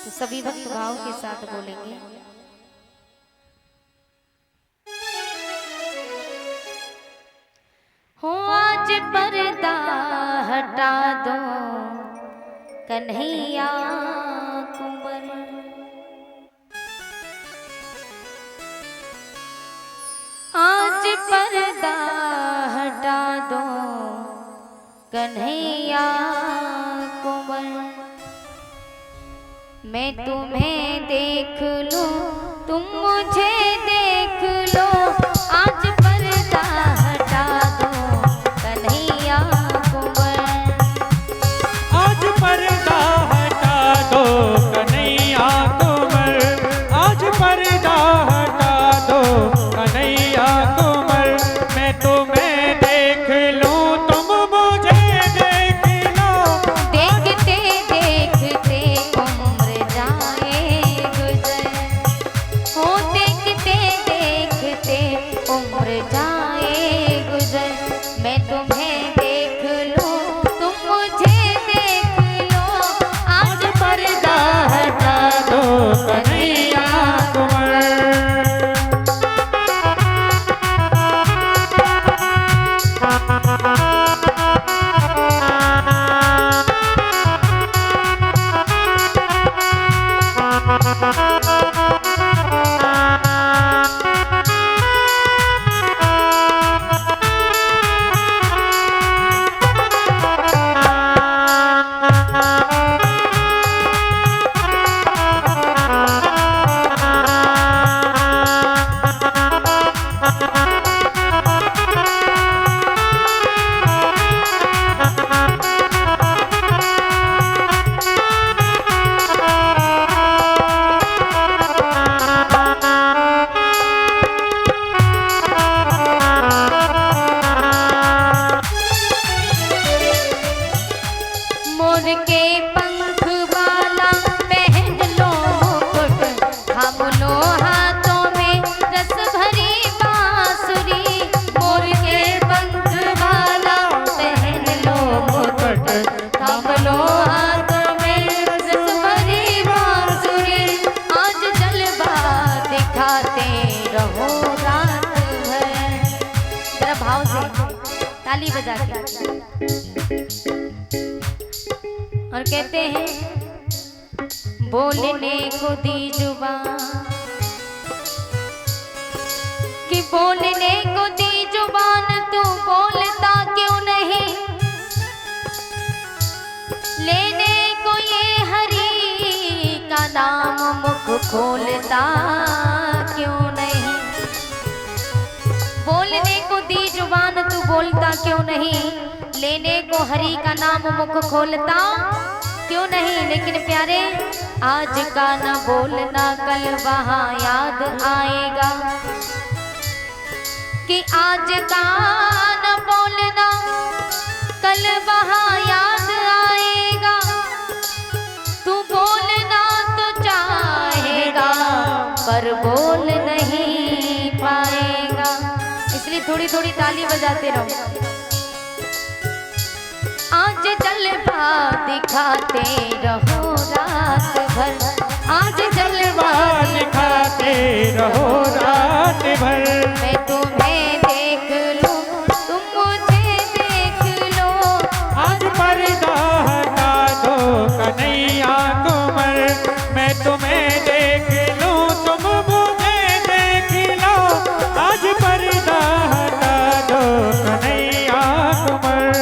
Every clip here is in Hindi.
तो सभी भक्त भाव के साथ बोलेंगे। हो आज पर्दा हटा दो कन्हैया कुंवर, आज पर्दा हटा दो कन्हैया कुंवर, मैं तुम्हें देख लूं तुम मुझे देख लो, आज पर्दा हटा दो कन्हैया कुंवर, आज पर्दा हटा दो कन्हैया कुंवर, आज पर्दा हटा दो कन्हैया कुंवर, मैं तुम्हें देख लूं तुम मुझे देख लो, देखते देखते उम्र जाए गुजर, हो देखते देखते उम्र जाए गुजर, मैं तुम्हें देख लूं तुम मुझे देख लो, आज पर्दा हटा दो कन्हैया कुंवर। मोर के पंख वाला पहन लो मुकुट, थाम लो हाथों में रस भरी बांसुरी, मोर के पंख वाला पहन लो मुकुट, थाम लो हाथों में रस भरी बांसुरी, आज जलवा दिखाते रहो रात भर। जरा भाव से ताली बजा के और कहते हैं, बोलने को दी जुबान कि बोलने को दी जुबान, तू बोलता क्यों नहीं, लेने को ये हरि का नाम मुख खोलता क्यों नहीं, बोलने को दी जुबान तू बोलता क्यों नहीं, लेने को हरि का नाम मुख खोलता क्यों नहीं। लेकिन प्यारे, आज का न बोलना कल वहां याद आएगा, कि आज का न बोलना कल वहां याद आएगा, तू बोलना तो चाहेगा पर बोल नहीं पाएगा, इसलिए थोड़ी थोड़ी ताली बजाते रहो। आज जलवा दिखाते रहो रात भर, आज जलवा दिखाते रहो रात भर, मैं तुम्हें देख लूं तुम मुझे देख लो, आज पर्दा हटा दो कन्हैया कुंवर, मैं तुम्हें देख लूं तुम मुझे देख लो, आज पर्दा हटा दो कन्हैया कुंवर।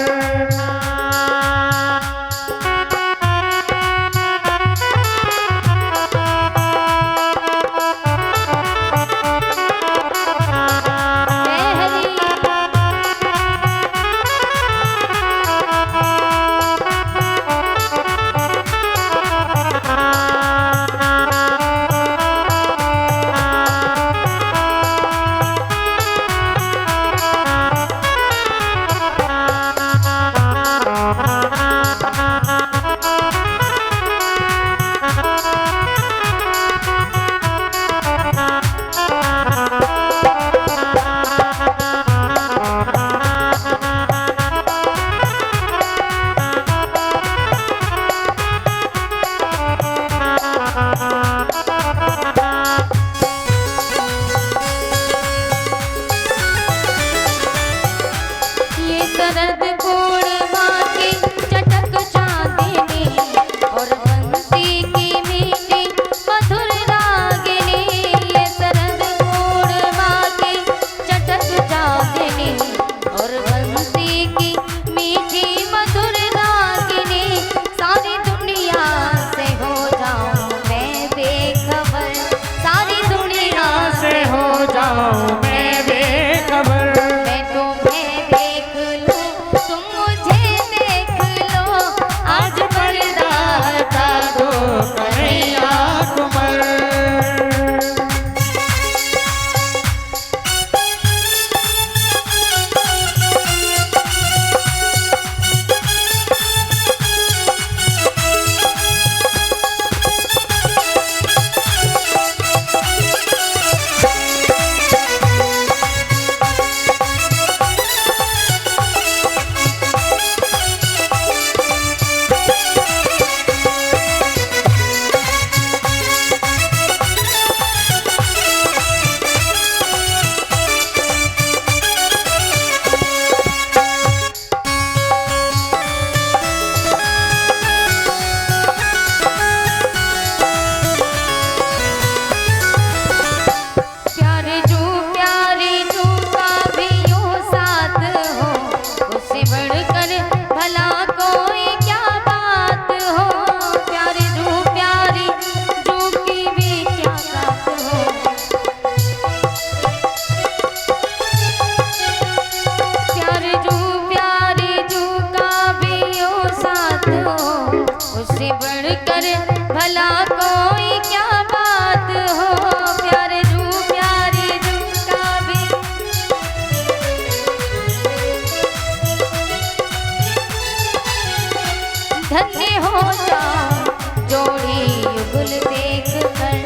जोड़ी युगल देख कर,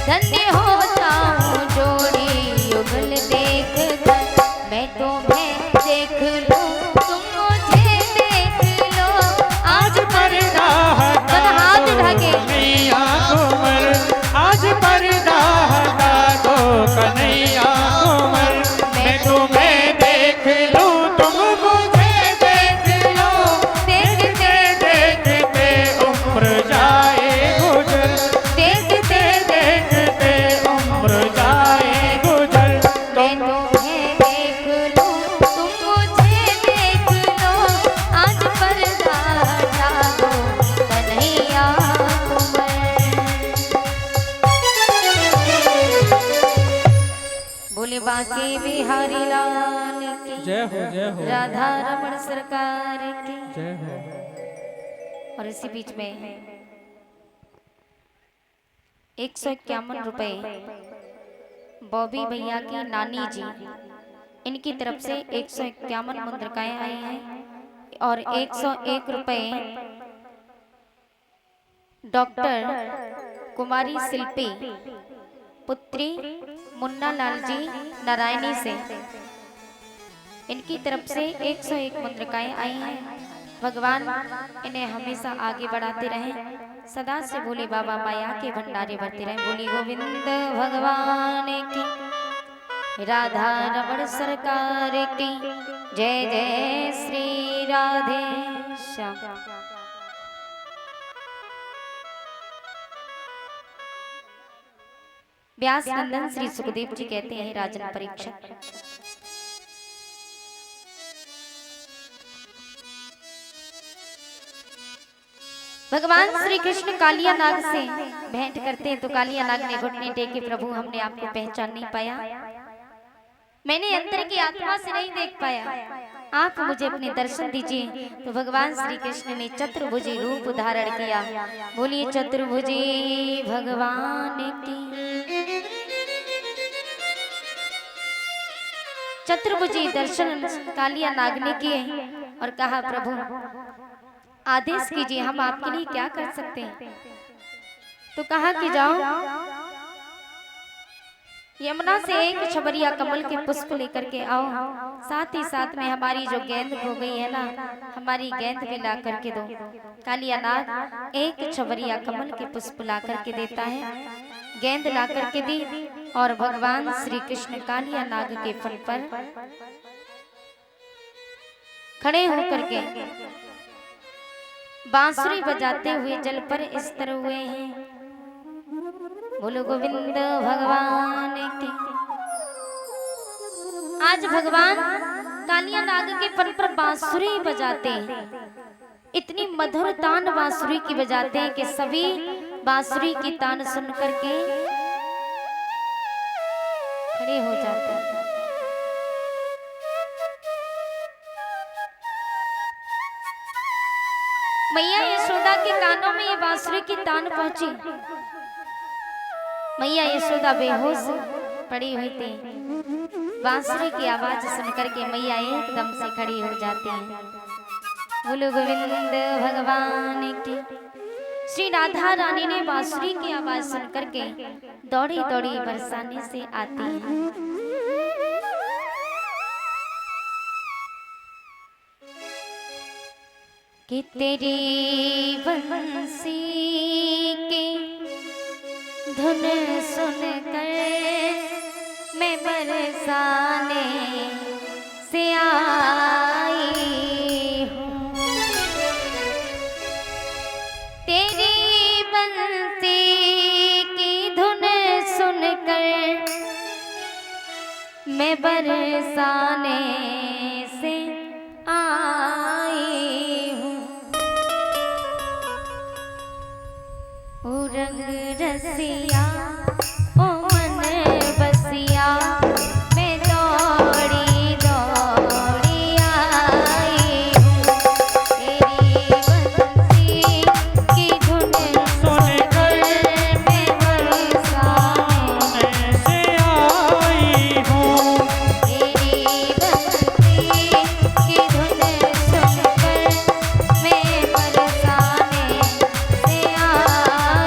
धन्य होता हूँ जोड़ी युगल देख कर। मैं तुम्हें देख लूं तुम मुझे देख लो, आज पर्दा हटा हाथ दो उठा के। कन्हैया कुंवर, आज पर्दा हटा दो कन्हैया कुंवर। मैं तुम्हें देख लूं तुम मुझे देख लो, देखते देखते उम्र जाए गुजर, देखते देखते उम्र जाए गुजर। मैं तुम्हें देख लूं तुम मुझे देख लो, आज पर्दा हटा दो कन्हैया कुंवर। बोले बांके बिहारी लाल की जय हो राधा रमण सरकार की। जय हो। और इसी बीच में 151 रुपए बॉबी भैया की नानी जी, इनकी तरफ से 151 मुद्रिकाएं आई हैं। और 101 रुपए डॉक्टर कुमारी शिल्पी पुत्री मुन्ना लाल जी नारायणी से, इनकी तरफ से 101 मुद्रिकाएं आई हैं। भगवान इन्हें हमेशा आगे बढ़ाते रहें, सदा से भोले बाबा माया के भंडारे भरते रहें। बोली गोविंद भगवान की, राधा रमण सरकार की जय जय श्री राधे श्याम। व्यास नंदन श्री सुखदेव जी कहते हैं राजन परीक्षक, भगवान श्री कृष्ण कालिया नाग से भेंट करते हैं तो कालिया नाग ने घुटने टेके, प्रभु हमने आपको पहचान नहीं पाया, मैंने अंतर की आत्मा से नहीं देख पाया, आप मुझे अपने दर्शन दीजिए। तो भगवान श्री कृष्ण ने चतुर्भुजी रूप धारण किया। बोलिए चतुर्भुजी भगवान की। चतुर्भुजी दर्शन कालिया नाग ने किए और कहा प्रभु आदेश कीजिए, हम आपके लिए क्या कर सकते हैं। तो कहा कि जाओ यमुना से एक छबरिया कमल के पुष्प लेकर के आओ, साथ ही साथ में हमारी जो गेंद खो गई है ना, हमारी गेंद भी ला करके दो। कालिया नाग एक छबरिया कमल के पुष्प ला करके देता है, गेंद ला करके दी और भगवान श्री कृष्ण कालिया नाग के फन पर खड़े होकर के बांसुरी बजाते हुए जल पर स्थिर हुए हैं। बोलो गोविंद भगवान की। आज भगवान कालिया नाग के फन पर बांसुरी बजाते हैं, इतनी मधुर तान बांसुरी की बजाते हैं कि सभी बांसुरी की तान सुन करके खड़े हो जाते हैं। मैया यशोदा के कानों में ये बांसुरी की तान पहुंची। मैया यशोदा बेहोश पड़ी हुई थी, बांसुरी की आवाज सुनकर के मैया एकदम से खड़ी हो जाती हैं। बोलो गोविंद भगवान की। श्री राधा रानी ने बांसुरी की आवाज सुनकर के दौड़ी दौड़ी बरसाने से आती हैं। कि तेरी बंसी की धुन सुनकर मैं बरसाने से आई हूँ। तेरी बंसी की धुन सुनकर मैं बरसाने से आई हूँ। ओ रंग रसिया ओ मन बसिया, मैं दौड़ी दौड़ी आई हूँ। तेरी बंसी की धुन सुनकर मैं बरसाने से आई हूँ। तेरी बंसी की धुन सुनकर मैं बरसाने से आई हूँ।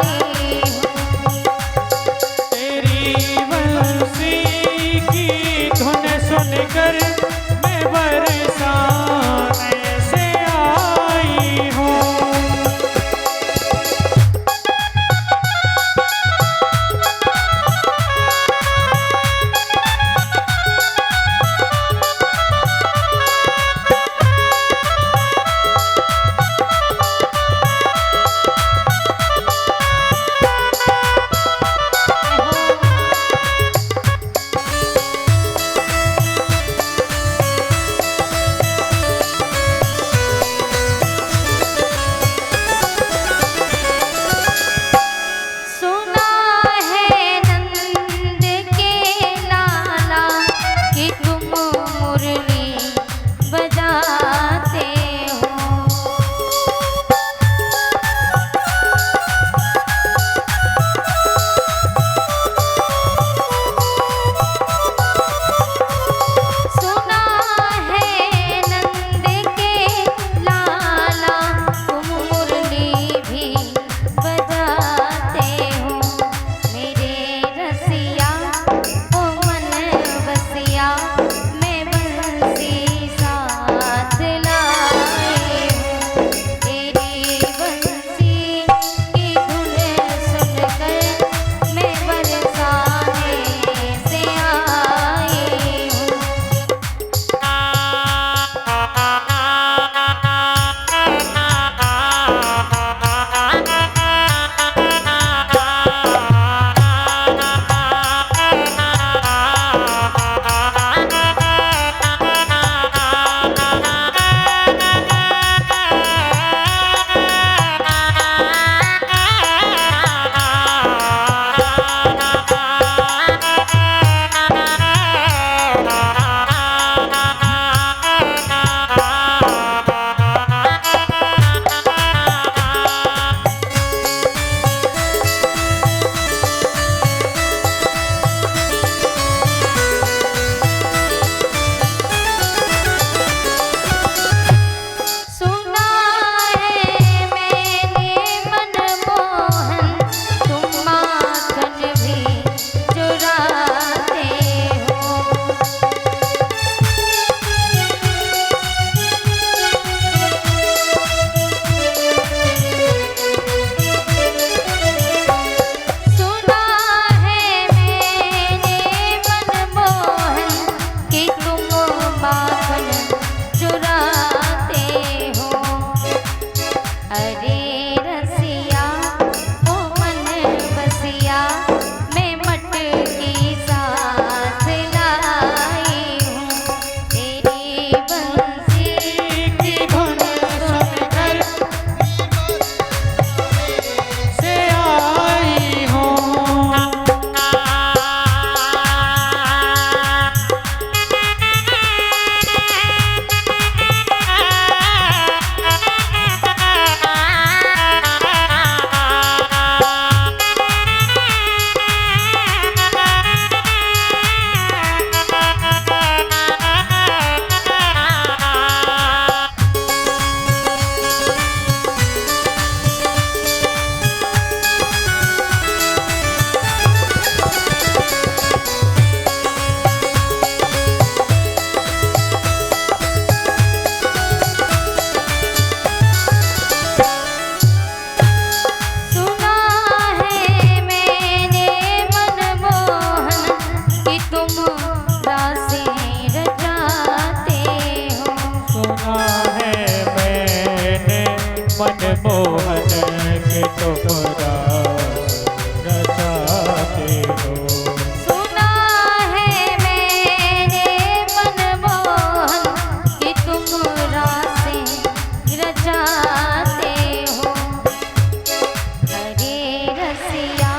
रसिया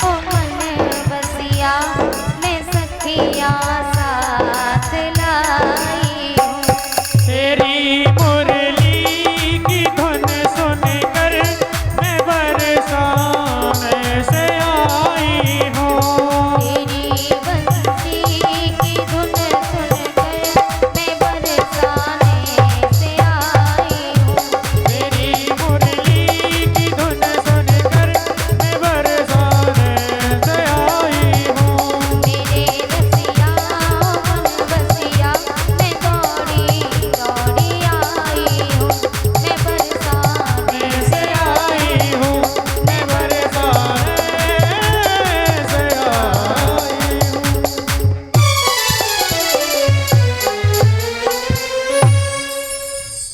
ओ मन बसिया मैं सखिया साथ लाई हूँ। तेरी मुरली की धुन सुनकर मैं बरसाने से आई हूँ। तेरी बंसी की धुन सुनकर मैं बरसाने से आई हूँ। तेरी मुरली की धुन सुनकर मैं बरसाने से आई हूँ। मेरे रसिया मन बसिया मैं दौड़ी दौड़ी आई हूँ। मैं बरसाने से आई हूँ, मैं बरसाने से आई हूँ।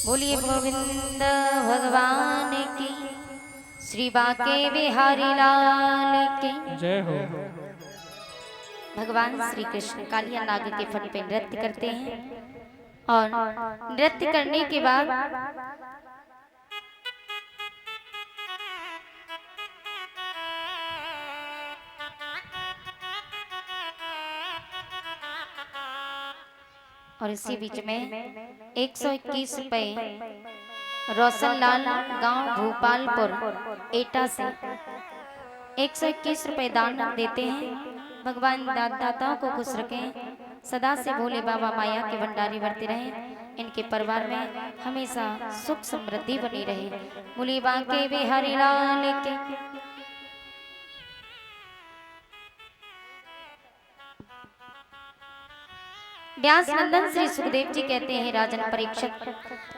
बोलिए गोविंद भगवान की, श्री बांके बिहारी लाल की। जय हो। भगवान श्री कृष्ण कालिया नाग के फन पे नृत्य करते हैं और नृत्य करने के बाद और इसी बीच में 121 रुपए रोशन लाल गांव भोपालपुर एटा से 121 रुपए दान देते हैं। भगवान दाताओं को खुश रखें, सदा से भोले बाबा माया के भंडारी बढ़ते रहें, इनके परिवार में हमेशा सुख समृद्धि बनी रहे। बोले बांके बिहारी लाल के। व्यास नंदन श्री सुखदेव जी कहते हैं, राजन परीक्षित,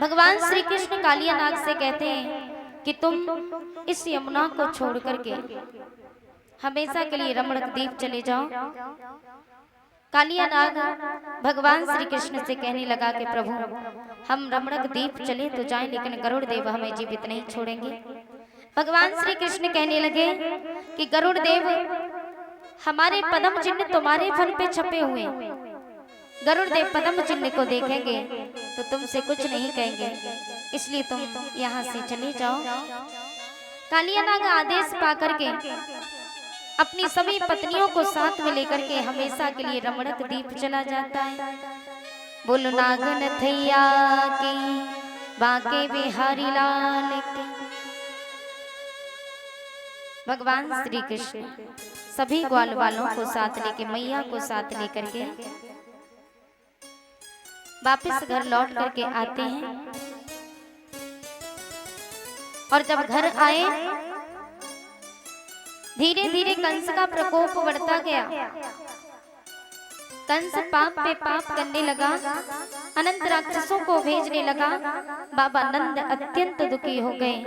भगवान श्री कृष्ण कालिया नाग से कहते हैं कि तुम इस यमुना को छोड़ करके हमेशा के लिए रमणक द्वीप चले जाओ। कालिया नाग भगवान श्री कृष्ण से कहने लगा कि प्रभु, हम रमणक द्वीप चले तो जाएं, लेकिन गरुड़ देव हमें जीवित नहीं छोड़ेंगे। भगवान श्री कृष्ण कहने लगे कि गरुड़ देव, हमारे पद्म चिन्ह तुम्हारे फन पे छपे हुए, गरुड़ देव पद्म चिन्ह को देखेंगे तो तुमसे कुछ नहीं कहेंगे, इसलिए तुम यहाँ से चले जाओ। कालिया नाग आदेश पाकर के अपनी सभी पत्नियों को साथ में लेकर के हमेशा के लिए रमणक द्वीप चला जाता है। बोलो नागन थैया की, बांके बिहारी लाल की। भगवान श्री कृष्ण सभी ग्वाल वालों को साथ लेके, मैया को साथ लेकर के वापस घर लौट करके आते हैं। और जब घर आए, धीरे धीरे कंस का प्रकोप बढ़ता गया। कंस पाप पे पाप करने लगा, अनंत राक्षसों को भेजने लगा। बाबा नंद अत्यंत दुखी हो गए।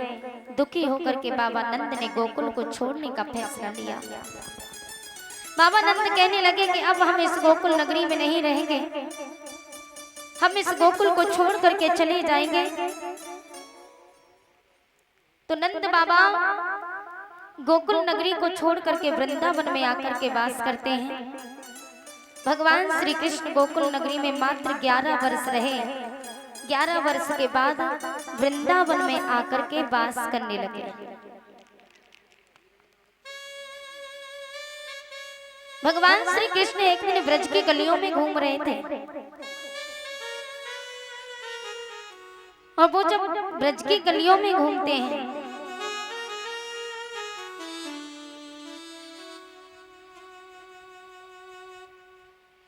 दुखी होकर के बाबा नंद ने गोकुल को छोड़ने का फैसला लिया। बाबा नंद कहने लगे कि अब हम इस गोकुल नगरी में नहीं रहेंगे, हम इस गोकुल को छोड़ करके चले जाएंगे। तो नंद बाबा गोकुल नगरी को छोड़ करके वृंदावन में आकर के वास करते हैं। भगवान श्री कृष्ण गोकुल नगरी में मात्र 11 वर्ष रहे। 11 वर्ष के बाद वृंदावन में आकर के वास करने लगे। भगवान श्री कृष्ण एक दिन ब्रज की गलियों में घूम रहे थे, और वो जब ब्रज की गलियों में घूमते हैं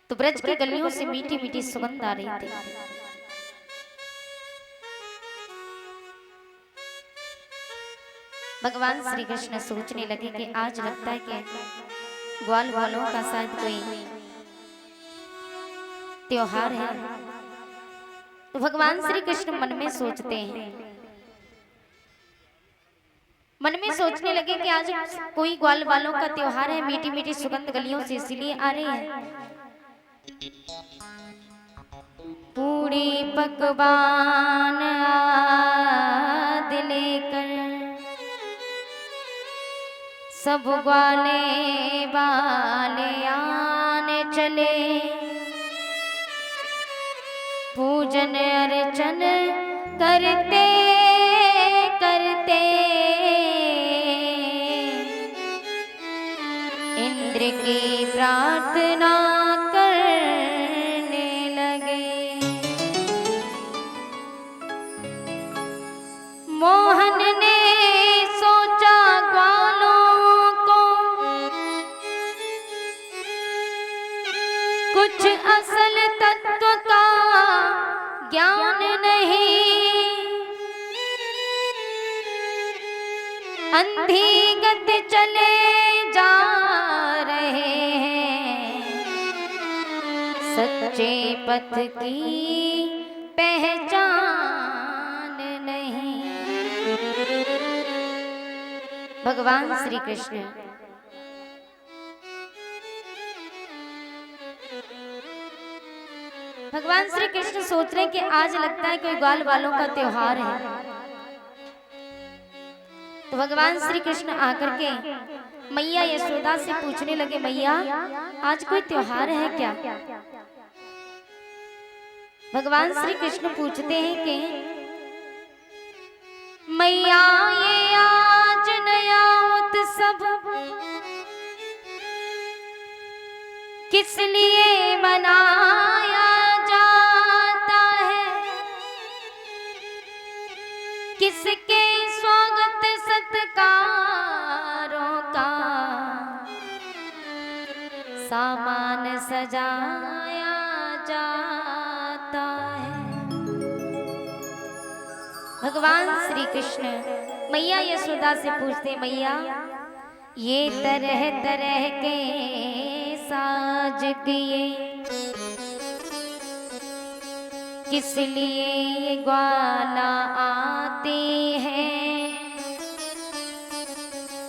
तो ब्रज की गलियों से मीठी मीठी सुगंध आ रही थी। भगवान श्री कृष्ण सोचने लगे कि आज लगता है कि ग्वाल वालों का शायद कोई त्योहार है। तो भगवान श्री कृष्ण मन में सोचते हैं, मन में सोचने लगे कि आज कोई ग्वाल वालों का त्योहार है, मीठी मीठी सुगंध गलियों से इसीलिए आ रही है। पूरी पकवान आदि लेकर सब ग्वाले वाले आने चले, पूजन अर्चन करते करते इंद्र की प्रार्थना करने लगे। मोहन ने सोचा ग्वालों को कुछ असल तत्व का ज्ञान नहीं, अंधी गति चले जा रहे हैं, सच्चे पथ की पहचान नहीं। भगवान श्री कृष्ण सोच रहे कि आज लगता है कोई ग्वाल वालों का त्योहार है। तो भगवान श्री कृष्ण आकर के मैया यशोदा से पूछने लगे, मैया आज कोई त्योहार है क्या? भगवान श्री कृष्ण पूछते हैं कि मैया ये आज नया उत्सव किस लिए मनाया जाता है, किसके स्वागत सत्कारों का सामान सजाया जाता है। भगवान श्री कृष्ण मैया यशोदा से पूछते, मैया ये तरह तरह के साज किए किस लिए ग्वाला आते हैं,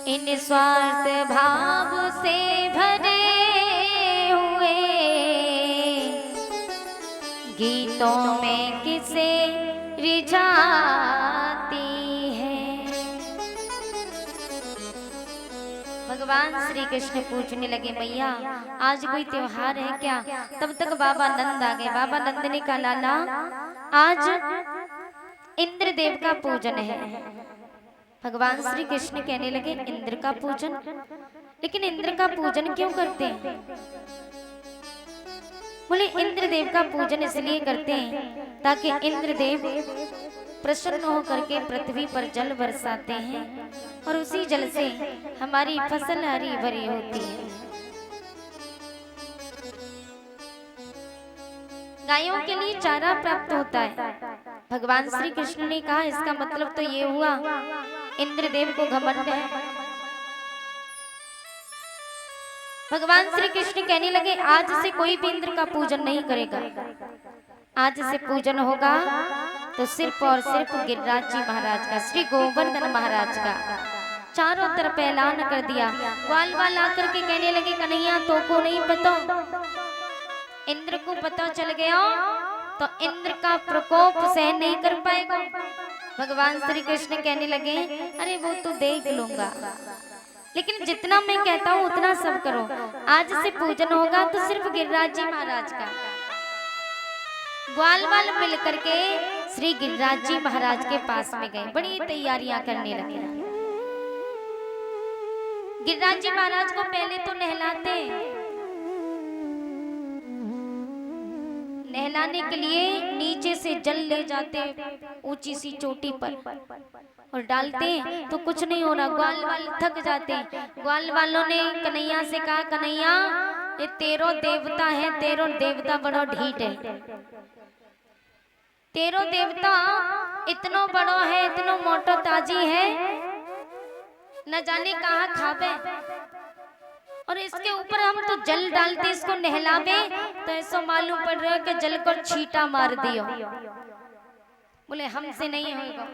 इन स्वार्थ भाव से भरे हुए गीतों में किसे रिझाती है। भगवान श्री कृष्ण पूछने लगे, मैया आज कोई त्योहार है क्या? तब तक बाबा नंद आ गए। बाबा नंद ने कहा, लाला आज इंद्रदेव का पूजन है। भगवान श्री कृष्ण कहने लगे, इंद्र का पूजन? लेकिन इंद्र का पूजन क्यों करते हैं? बोले इंद्रदेव का पूजन इसलिए करते हैं ताकि इंद्रदेव प्रसन्न होकर के पृथ्वी पर जल बरसाते हैं और उसी जल से हमारी फसल हरी भरी होती है। गायों के लिए चारा प्राप्त होता है। भगवान श्री कृष्ण ने कहा, इसका मतलब तो ये हुआ इंद्रदेव को घमंड है। भगवान श्री कृष्ण कहने लगे, आज से कोई भी इंद्र का पूजन नहीं करेगा। आज से पूजन होगा तो सिर्फ और सिर्फ गिरिराज जी महाराज का, श्री गोवर्धन महाराज का। चारों तरफ ऐलान कर दिया। ग्वाल वाल आकर के कहने लगे, कन्हैया तो को नहीं पता, इंद्र को पता चल गया तो इंद्र का प्रकोप सहन नहीं कर पाएगा। भगवान श्री कृष्ण कहने लगे, अरे वो तो देख लूंगा, लेकिन जितना मैं कहता हूँ उतना सब करो। आज से पूजन होगा तो सिर्फ गिरिराज जी महाराज का। ग्वाल वाल मिल करके श्री गिरिराज जी महाराज के पास में गए, बड़ी तैयारियां करने लगे। गिरिराज जी महाराज को पहले तो नहलाने के लिए नीचे से जल ले जाते ऊंची सी चोटी पर और डालते, तो कुछ नहीं हो रहा। ग्वाल वाल थक जाते। ग्वाल वालों ने कन्हैया से कहा, कन्हैया ये तेरो देवता है, तेरो देवता बड़ो ढीठ है, तेरो देवता इतनो बड़ो है, इतनो मोटो ताजी है, न जाने कहाँ खावे, और इसके ऊपर हम तो जल डालते, इसको नहलावे तो ऐसा मालूम पड़ रहा है कि जल को छींटा मार दियो। बोले हमसे नहीं होगा।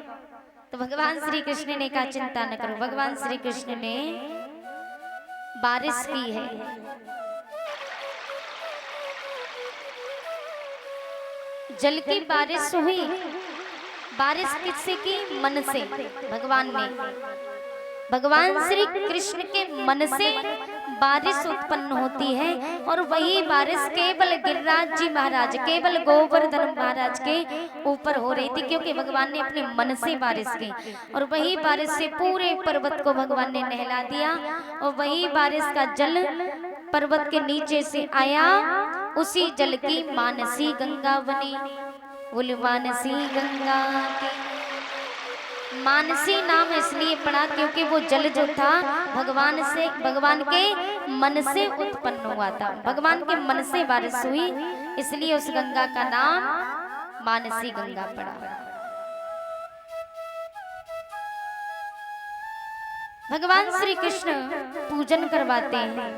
तो भगवान श्री कृष्ण ने कहा, चिंता न करो। भगवान श्री कृष्ण ने बारिश की है। जल की बारिश हुई। बारिश किससे की? मन से। भगवान ने भगवान श्री कृष्ण के मन से बारिश उत्पन्न होती है और वही बारिश केवल गिरिराज जी महाराज, केवल गोवर्धन महाराज के ऊपर हो रही थी, क्योंकि भगवान ने अपने मन से बारिश की और वही बारिश से पूरे पर्वत को भगवान ने नहला दिया और वही बारिश का जल पर्वत के नीचे से आया, उसी जल की मानसी गंगा बनी। बोले मानसी गंगा की। मानसी नाम इसलिए पड़ा क्योंकि वो जल जो था भगवान के मन से उत्पन्न हुआ था, भगवान के मन से बारिश हुई, इसलिए उस गंगा का नाम मानसी गंगा पड़ा। भगवान श्री कृष्ण पूजन करवाते हैं